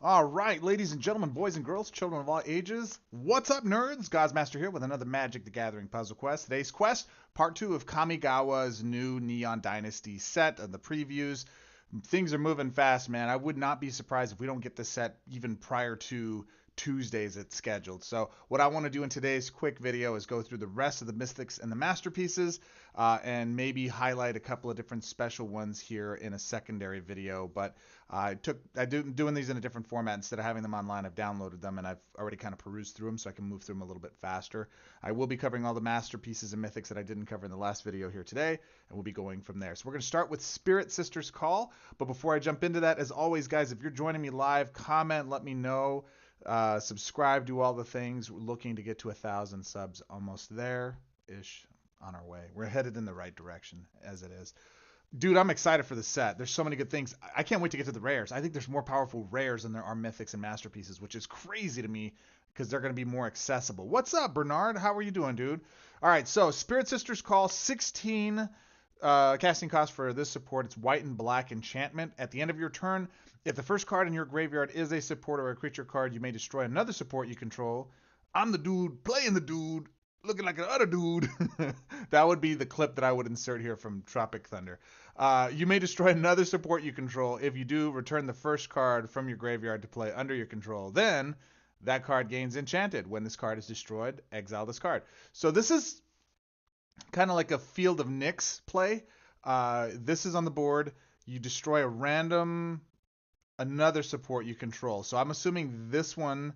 All right, ladies and gentlemen, boys and girls, children of all ages, what's up, nerds? Goz Master here with another Magic the Gathering puzzle quest. Today's quest, part 2 of Kamigawa's new Neon Dynasty set and the previews. Things are moving fast, man. I would not be surprised if we don't get this set even prior to Tuesdays it's scheduled. So what I want to do in today's quick video is go through the rest of the Mystics and the Masterpieces and maybe highlight a couple of different special ones here in a secondary video. But doing these in a different format instead of having them online. I've downloaded them and I've already kind of perused through them so I can move through them a little bit faster. I will be covering all the Masterpieces and Mythics that I didn't cover in the last video here today, and we'll be going from there. So we're going to start with Spirit Sisters Call. But before I jump into that, as always, guys, if you're joining me live, comment, let me know. Subscribe, do all the things. We're looking to get to 1,000 subs, almost there-ish, on our way. We're headed in the right direction, as it is. Dude, I'm excited for the set. There's so many good things. I can't wait to get to the rares. I think there's more powerful rares than there are mythics and masterpieces, which is crazy to me because they're going to be more accessible. What's up, Bernard? How are you doing, dude? All right, so Spirit Sisters Call, 16 casting cost for this support. It's white and black enchantment. At the end of your turn, if the first card in your graveyard is a support or a creature card, you may destroy another support you control. I'm the dude playing the dude, looking like an other dude. That would be the clip that I would insert here from Tropic Thunder. You may destroy another support you control. If you do, return the first card from your graveyard to play under your control. Then that card gains enchanted. When this card is destroyed, exile this card. So this is kind of like a Field of Nyx play. This is on the board. You destroy a random another support you control. So I'm assuming this one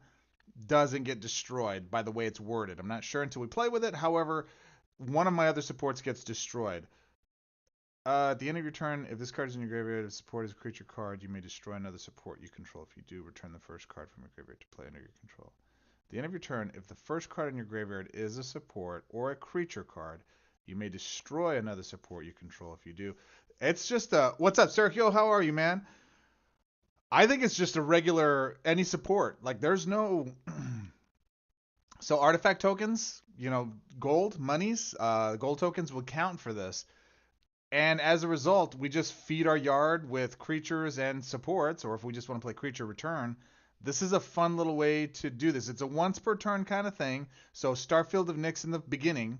doesn't get destroyed by the way it's worded. I'm not sure until we play with it. However, one of my other supports gets destroyed. At the end of your turn, if this card is in your graveyard, if support is a creature card, you may destroy another support you control. If you do, return the first card from your graveyard to play under your control. At the end of your turn, if the first card in your graveyard is a support or a creature card, you may destroy another support you control. If you do, it's just a... What's up, Sergio? How are you, man? I think it's just a regular any support. Like there's no so artifact tokens, gold monies, gold tokens would count for this. And as a result, we just feed our yard with creatures and supports, or if we just want to play creature return, this is a fun little way to do this. It's a once per turn kind of thing. So Starfield of Nyx in the beginning,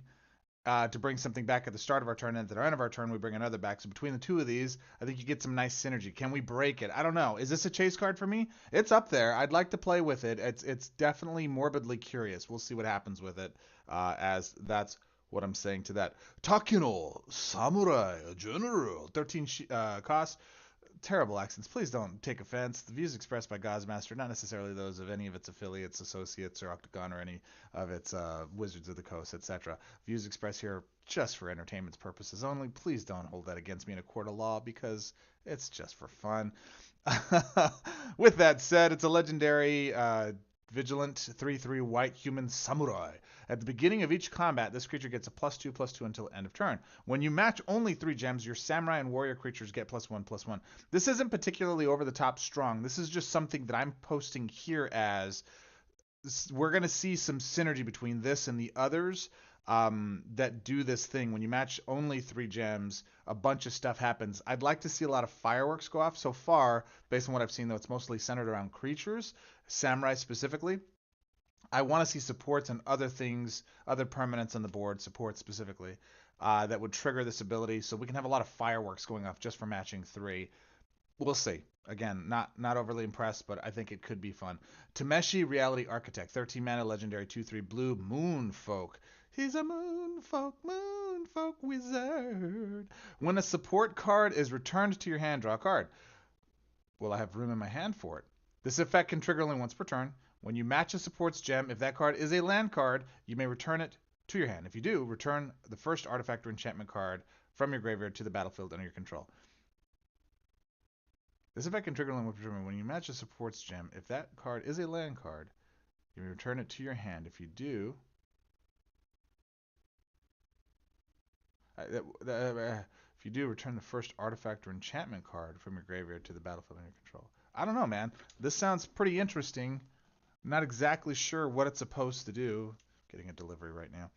to bring something back at the start of our turn, and at the end of our turn, we bring another back. So between the two of these, I think you get some nice synergy. Can we break it? I don't know. Is this a chase card for me? It's up there. I'd like to play with it. It's definitely morbidly curious. We'll see what happens with it, as that's what I'm saying to that. Takino, Samurai, General, 13 cost. Terrible accents. Please don't take offense. The views expressed by Goz Master, not necessarily those of any of its affiliates, associates, or Oktagon, or any of its Wizards of the Coast, etc. Views expressed here are just for entertainment purposes only. Please don't hold that against me in a court of law because it's just for fun. With that said, it's a legendary Vigilant 3/3 white human samurai. At the beginning of each combat, this creature gets a +2/+2 until end of turn. When you match only 3 gems, your samurai and warrior creatures get +1/+1. This isn't particularly over the top strong. This is just something that I'm posting here as we're going to see some synergy between this and the others that do this thing. When you match only 3 gems, a bunch of stuff happens. I'd like to see a lot of fireworks go off. So far, based on what I've seen, though, it's mostly centered around creatures, samurai specifically. I want to see supports and other things, other permanents on the board, support specifically, that would trigger this ability. So we can have a lot of fireworks going off just for matching 3. We'll see. Again, not overly impressed, but I think it could be fun. Tameshi, Reality Architect, 13 mana, legendary 2/3 blue, Moonfolk. He's a moonfolk wizard. When a support card is returned to your hand, draw a card. Will I have room in my hand for it? This effect can trigger only once per turn. When you match a support's gem, if that card is a land card, you may return it to your hand. If you do, return the first artifact or enchantment card from your graveyard to the battlefield under your control. This effect can trigger only once per turn. When you match a support's gem, if that card is a land card, you may return it to your hand. If you do, return the first artifact or enchantment card from your graveyard to the battlefield under your control. I don't know, man. This sounds pretty interesting. I'm not exactly sure what it's supposed to do. Getting a delivery right now.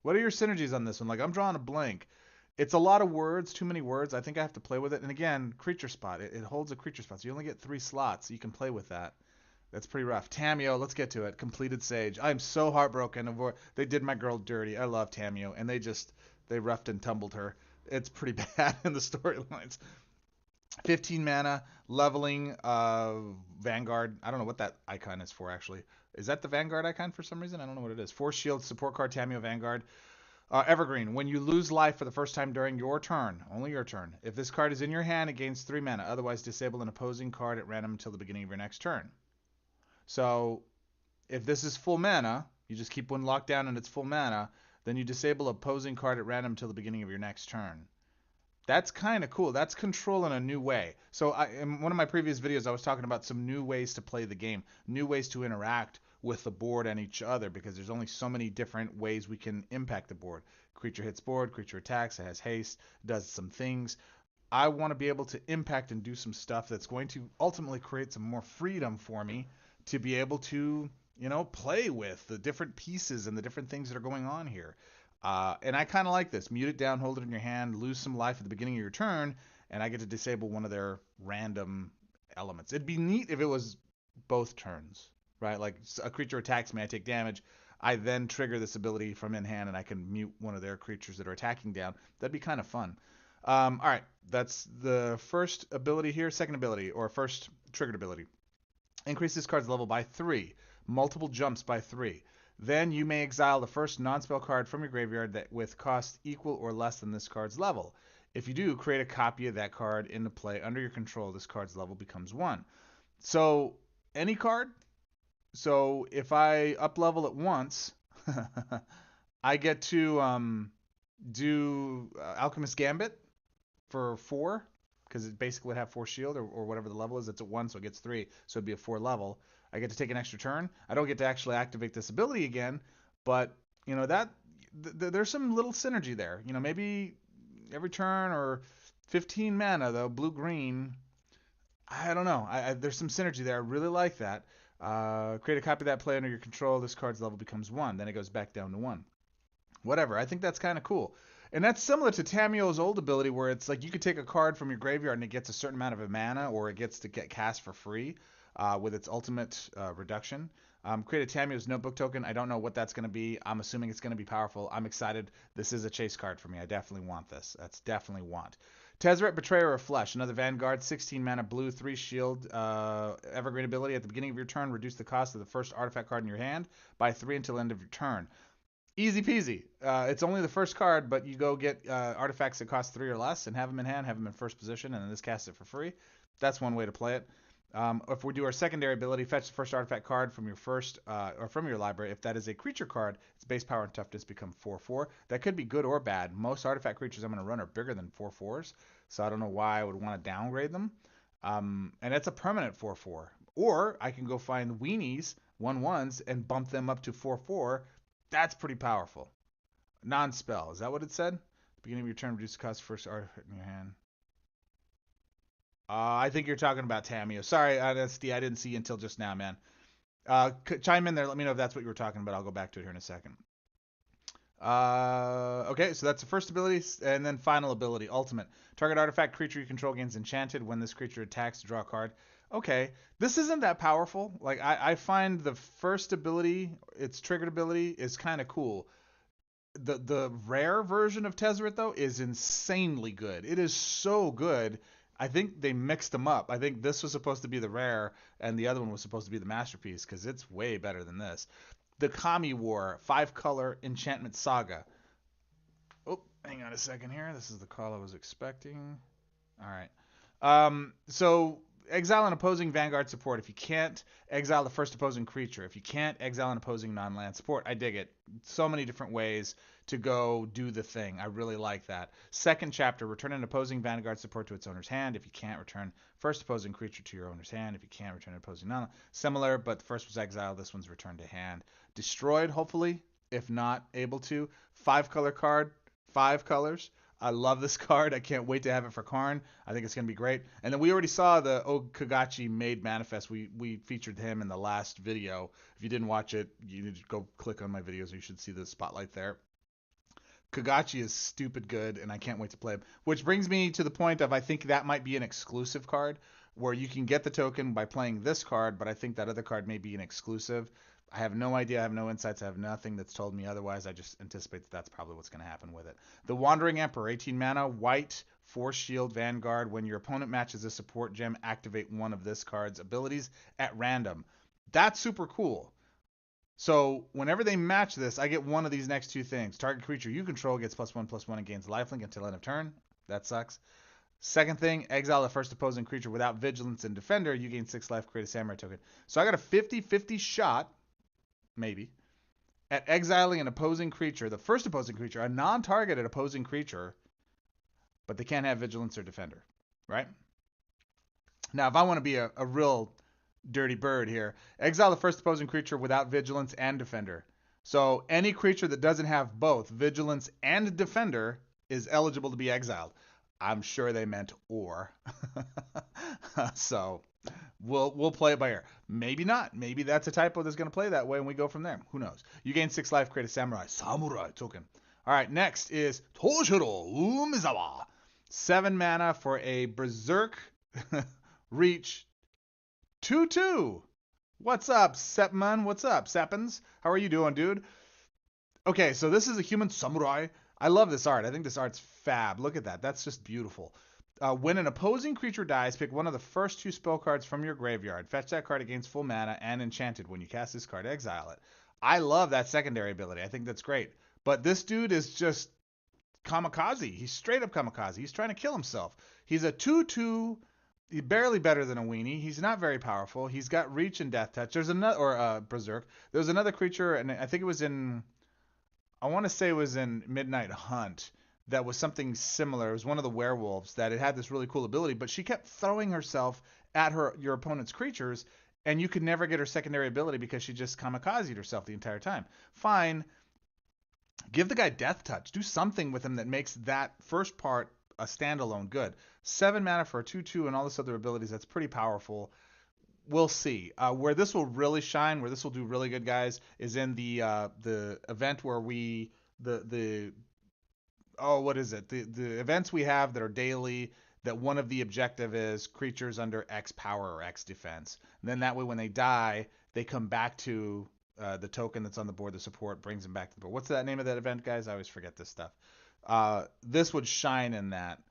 What are your synergies on this one? Like, I'm drawing a blank. It's a lot of words, too many words. I think I have to play with it. And again, creature spot. It holds a creature spot, so you only get 3 slots. So you can play with that. That's pretty rough. Tameo, let's get to it. Completed Sage. I'm so heartbroken. They did my girl dirty. I love Tameo, and they roughed and tumbled her. It's pretty bad in the storylines. 15 mana, leveling, Vanguard. I don't know what that icon is for, actually. Is that the Vanguard icon for some reason? I don't know what it is. 4 shields, support card, Tameo, Vanguard. Evergreen. When you lose life for the first time during your turn, only your turn, if this card is in your hand, it gains 3 mana. Otherwise, disable an opposing card at random until the beginning of your next turn. So, if this is full mana, you just keep one locked down and it's full mana, then you disable opposing card at random until the beginning of your next turn. That's kind of cool. That's control in a new way. So in one of my previous videos, I was talking about some new ways to play the game, new ways to interact with the board and each other, because there's only so many different ways we can impact the board. Creature hits board, creature attacks, it has haste, does some things. I want to be able to impact and do some stuff that's going to ultimately create some more freedom for me to be able to, play with the different pieces and the different things that are going on here. And I kind of like this. Mute it down, hold it in your hand, lose some life at the beginning of your turn, and I get to disable one of their random elements. It'd be neat if it was both turns, right? Like a creature attacks me, I take damage. I then trigger this ability from in hand, and I can mute one of their creatures that are attacking down. That'd be kind of fun. All right, that's the first ability here. Second ability, or first triggered ability. Increase this card's level by 3. Multiple jumps by 3. Then you may exile the first non-spell card from your graveyard that with cost equal or less than this card's level. If you do, create a copy of that card into play under your control. This card's level becomes 1. So, any card. So, if I up-level it once, I get to do Alchemist Gambit for 4, because it basically would have 4 shield or whatever the level is. It's at 1, so it gets 3, so it'd be a 4 level. I get to take an extra turn. I don't get to actually activate this ability again, but there's some little synergy there. Maybe every turn or 15 mana though, blue green. I don't know. There's some synergy there. I really like that. Create a copy of that play under your control. This card's level becomes 1. Then it goes back down to 1. Whatever. I think that's kind of cool. And that's similar to Tameo's old ability, where it's like you could take a card from your graveyard and it gets a certain amount of mana, or it gets to get cast for free with its ultimate reduction. Create a Tameo's Notebook token. I don't know what that's going to be. I'm assuming it's going to be powerful. I'm excited. This is a chase card for me. I definitely want this. That's definitely want. Tezzeret, Betrayer of Flesh. Another Vanguard, 16 mana, blue, 3 shield, evergreen ability. At the beginning of your turn, reduce the cost of the first artifact card in your hand by 3 until the end of your turn. Easy peasy. It's only the first card, but you go get artifacts that cost 3 or less and have them in hand, have them in first position, and then just cast it for free. That's one way to play it. If we do our secondary ability, fetch the first artifact card from your first or from your library. If that is a creature card, its base power and toughness become 4/4. That could be good or bad. Most artifact creatures I'm going to run are bigger than 4/4s, so I don't know why I would want to downgrade them. And it's a permanent 4/4. Or I can go find weenies, 1/1s, and bump them up to 4/4. That's pretty powerful. Non-spell. Is that what it said? Beginning of your turn, reduce the cost first artifact in your hand. I think you're talking about Tameo. Sorry, Dynasty, I didn't see you until just now, man. Chime in there. Let me know if that's what you were talking about. I'll go back to it here in a second. Okay, so that's the first ability, and then final ability, Ultimate. Target artifact creature you control gains enchanted. When this creature attacks, draw a card. Okay, this isn't that powerful. Like I find the first ability, its triggered ability, is kind of cool. The rare version of Tezzeret though is insanely good. It is so good. I think they mixed them up. I think this was supposed to be the rare, and the other one was supposed to be the masterpiece, because it's way better than this. The Kami War 5-color enchantment saga. Oh, hang on a second here. This is the call I was expecting. All right. So exile an opposing Vanguard support. If you can't, exile the first opposing creature. If you can't, exile an opposing non-land support. I dig it. So many different ways to go do the thing. I really like that. Second chapter, return an opposing Vanguard support to its owner's hand. If you can't, return first opposing creature to your owner's hand. If you can't, return an opposing non. Similar, but the first was exiled. This one's returned to hand. Destroyed, hopefully, if not able to. 5-color card, 5 colors. I love this card. I can't wait to have it for Karn. I think it's going to be great. And then we already saw the Oktagon made manifest. We featured him in the last video. If you didn't watch it, you need to go click on my videos. You should see the spotlight there. Kagachi is stupid good, and I can't wait to play him. Which brings me to the point of I think that might be an exclusive card where you can get the token by playing this card, but I think that other card may be an exclusive. I have no idea. I have no insights. I have nothing that's told me otherwise. I just anticipate that that's probably what's going to happen with it. The Wandering Emperor, 18 mana, white, Force Shield, Vanguard. When your opponent matches a support gem, activate one of this card's abilities at random. That's super cool. So whenever they match this, I get one of these next two things. Target creature you control gets +1/+1 and gains lifelink until end of turn. That sucks. Second thing, exile the first opposing creature without vigilance and defender. You gain 6 life, create a samurai token. So I got a 50-50 shot, maybe, at exiling an opposing creature, the first opposing creature, a non-targeted opposing creature, but they can't have vigilance or defender, right? Now, if I want to be a real dirty bird here, exile the first opposing creature without vigilance and defender. So any creature that doesn't have both vigilance and defender is eligible to be exiled. I'm sure they meant or. So we'll play it by ear. Maybe not. Maybe that's a typo that's going to play that way and we go from there. Who knows? You gain 6 life, create a samurai token. All right, next is Toshiro Umezawa. 7 mana for a Berserk Reach 2/2. What's up, Sepman? What's up, Seppins? How are you doing, dude? Okay, so this is a human samurai. I love this art. I think this art's fab. Look at that. That's just beautiful. When an opposing creature dies, pick one of the first 2 spell cards from your graveyard. Fetch that card against full mana and enchanted. When you cast this card, exile it. I love that secondary ability. I think that's great. But this dude is just kamikaze. He's straight up kamikaze. He's trying to kill himself. He's a 2/2. He's barely better than a weenie. He's not very powerful. He's got reach and death touch. There's another, or berserk. There was another creature, and I think it was in, I want to say it was in Midnight Hunt, that was something similar. It was one of the werewolves that it had this really cool ability, but she kept throwing herself at your opponent's creatures, and you could never get her secondary ability because she just kamikazed herself the entire time. Fine. Give the guy death touch. Do something with him that makes that first part a standalone good. 7 mana for a 2/2 and all this other abilities. That's pretty powerful. We'll see. Where this will really shine, where this will do really good, guys, is in the event where we what is it? The events we have that are daily, that one of the objective is creatures under X power or X defense. And then that way when they die, they come back to the token that's on the board, the support brings them back to the board. What's that name of that event, guys? I always forget this stuff. This would shine in that,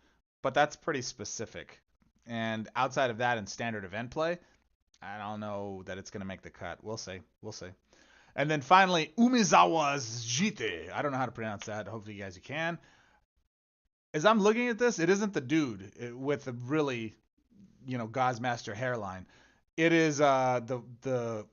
but that's pretty specific. And outside of that, in standard event play, I don't know that it's going to make the cut. We'll see. We'll see. And then finally, Umezawa's Jite. I don't know how to pronounce that. Hopefully you guys can. As I'm looking at this, it isn't the dude with the really, Goz Master hairline. It is the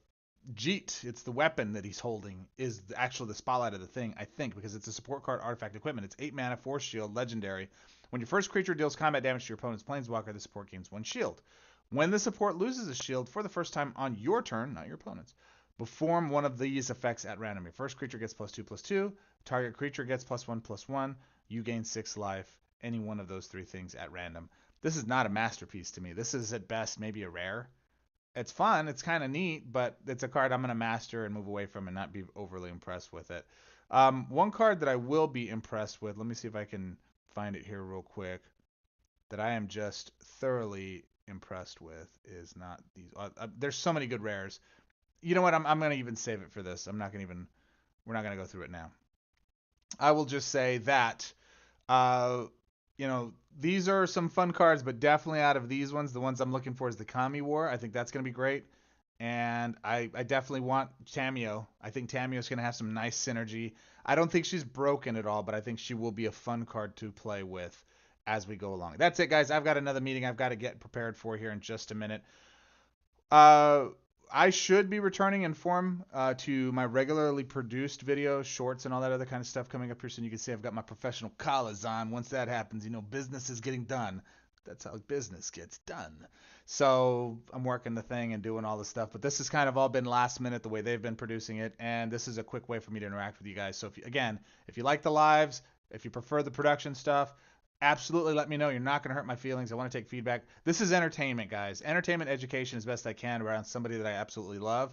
Jeet. It's the weapon that he's holding is actually the spotlight of the thing, I think, because it's a support card, artifact, equipment. It's 8 mana, Force Shield, legendary. When your first creature deals combat damage to your opponent's planeswalker, the support gains 1 shield. When the support loses a shield for the first time on your turn, not your opponent's, perform one of these effects at random. Your first creature gets +2/+2. Target creature gets +1/+1. You gain 6 life. Any one of those 3 things at random. This is not a masterpiece to me. This is at best maybe a rare. It's fun. It's kind of neat, but it's a card I'm going to master and move away from and not be overly impressed with it. One card that I will be impressed with, let me see if I can find it here real quick, that I am just thoroughly impressed with is not these. There's so many good rares. You know what? I'm going to even save it for this. We're not going to go through it now. I will just say that, these are some fun cards, but definitely out of these ones, the ones I'm looking for is the Kami War. I think that's going to be great. And I definitely want Tamiyo. I think Tamiyo's going to have some nice synergy. I don't think she's broken at all, but I think she will be a fun card to play with as we go along. That's it, guys. I've got another meeting I've got to get prepared for here in just a minute. I should be returning in form to my regularly produced videos, shorts, and all that other kind of stuff coming up here soon. You can see I've got my professional collars on. Once that happens, business is getting done. That's how business gets done. So I'm working the thing and doing all the stuff. But this has kind of all been last minute the way they've been producing it. And this is a quick way for me to interact with you guys. So if you like the lives, if you prefer the production stuff, absolutely let me know. You're not going to hurt my feelings. I want to take feedback. This is entertainment, guys. Entertainment education as best I can around somebody that I absolutely love.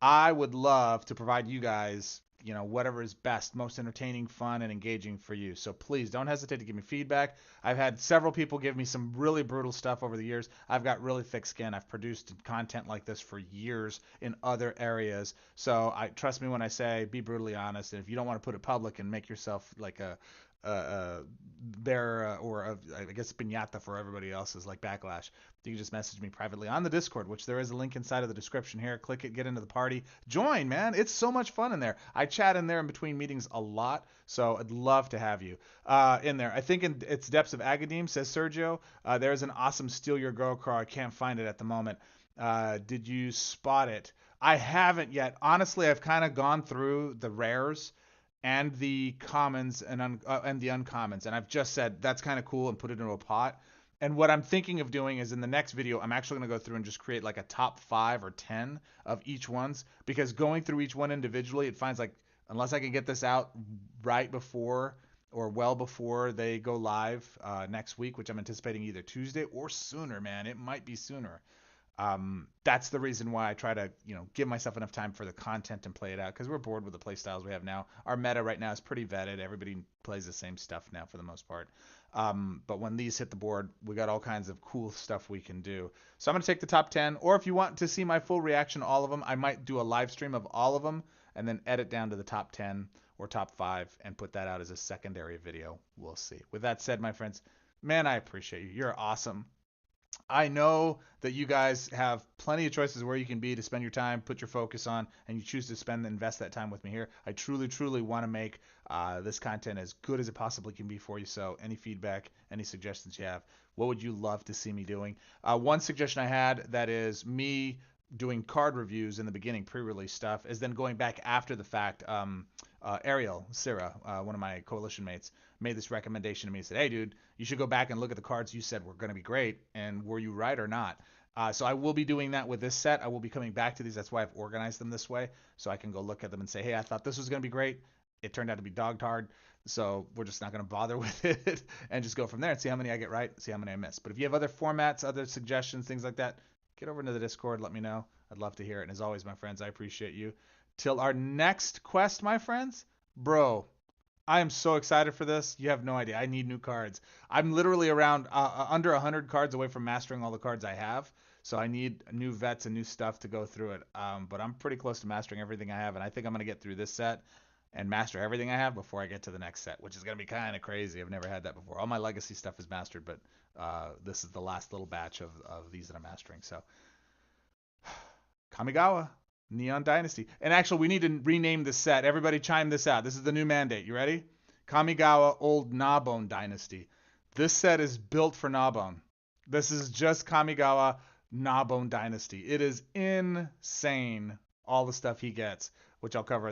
I would love to provide you guys whatever is best, most entertaining, fun, and engaging for you. So please don't hesitate to give me feedback. I've had several people give me some really brutal stuff over the years. I've got really thick skin. I've produced content like this for years in other areas. So trust me when I say be brutally honest. And if you don't want to put it public and make yourself like a bear I guess piñata for everybody else's like backlash, you can just message me privately on the Discord, which there is a link inside of the description here. Click it, get into the party, join, man. It's so much fun in there. I chat in there in between meetings a lot, so I'd love to have you in there. I think in its depths of Agadim, says Sergio, there's an awesome Steal Your Girl card. I can't find it at the moment. Did you spot it? I haven't yet. Honestly, I've kind of gone through the rares and the commons and the uncommons, and I've just said that's kind of cool and put it into a pot. And what I'm thinking of doing is in the next video, I'm actually going to go through and just create like a top 5 or 10 of each ones, because going through each one individually, it finds like, unless I can get this out right before or well before they go live next week, which I'm anticipating either Tuesday or sooner, man. It might be sooner. That's the reason why I try to, give myself enough time for the content and play it out, because we're bored with the play styles we have now. Our meta right now is pretty vetted. Everybody plays the same stuff now for the most part. But when these hit the board, we got all kinds of cool stuff we can do. So I'm going to take the top 10, or if you want to see my full reaction to all of them, I might do a live stream of all of them and then edit down to the top 10 or top 5 and put that out as a secondary video. We'll see. With that said, my friends, man, I appreciate you. You're awesome. I know that you guys have plenty of choices where you can be to spend your time, put your focus on, and you choose to invest that time with me here. I truly, truly want to make this content as good as it possibly can be for you. So any feedback, any suggestions you have, what would you love to see me doing? One suggestion I had that is me doing card reviews in the beginning, pre-release stuff, is then going back after the fact. Ariel Syrah, one of my coalition mates, made this recommendation to me. He said, hey, dude, you should go back and look at the cards you said were going to be great, and were you right or not? So I will be doing that with this set. I will be coming back to these. That's why I've organized them this way, so I can go look at them and say, hey, I thought this was going to be great. It turned out to be dogged hard, so we're just not going to bother with it and just go from there and see how many I get right, see how many I miss. But if you have other formats, other suggestions, things like that, get over into the Discord. Let me know. I'd love to hear it. And as always, my friends, I appreciate you. Till our next quest, my friends, bro, I am so excited for this. You have no idea. I need new cards. I'm literally around under 100 cards away from mastering all the cards I have. So I need new vets and new stuff to go through it. But I'm pretty close to mastering everything I have. And I think I'm going to get through this set and master everything I have before I get to the next set, which is going to be kind of crazy. I've never had that before. All my legacy stuff is mastered, but this is the last little batch of these that I'm mastering. So Kamigawa, Neon Dynasty. And actually, we need to rename the set. Everybody chime this out. This is the new mandate. You ready? Kamigawa Old Gnawbone Dynasty. This set is built for Gnawbone. This is just Kamigawa Gnawbone Dynasty. It is insane, all the stuff he gets, which I'll cover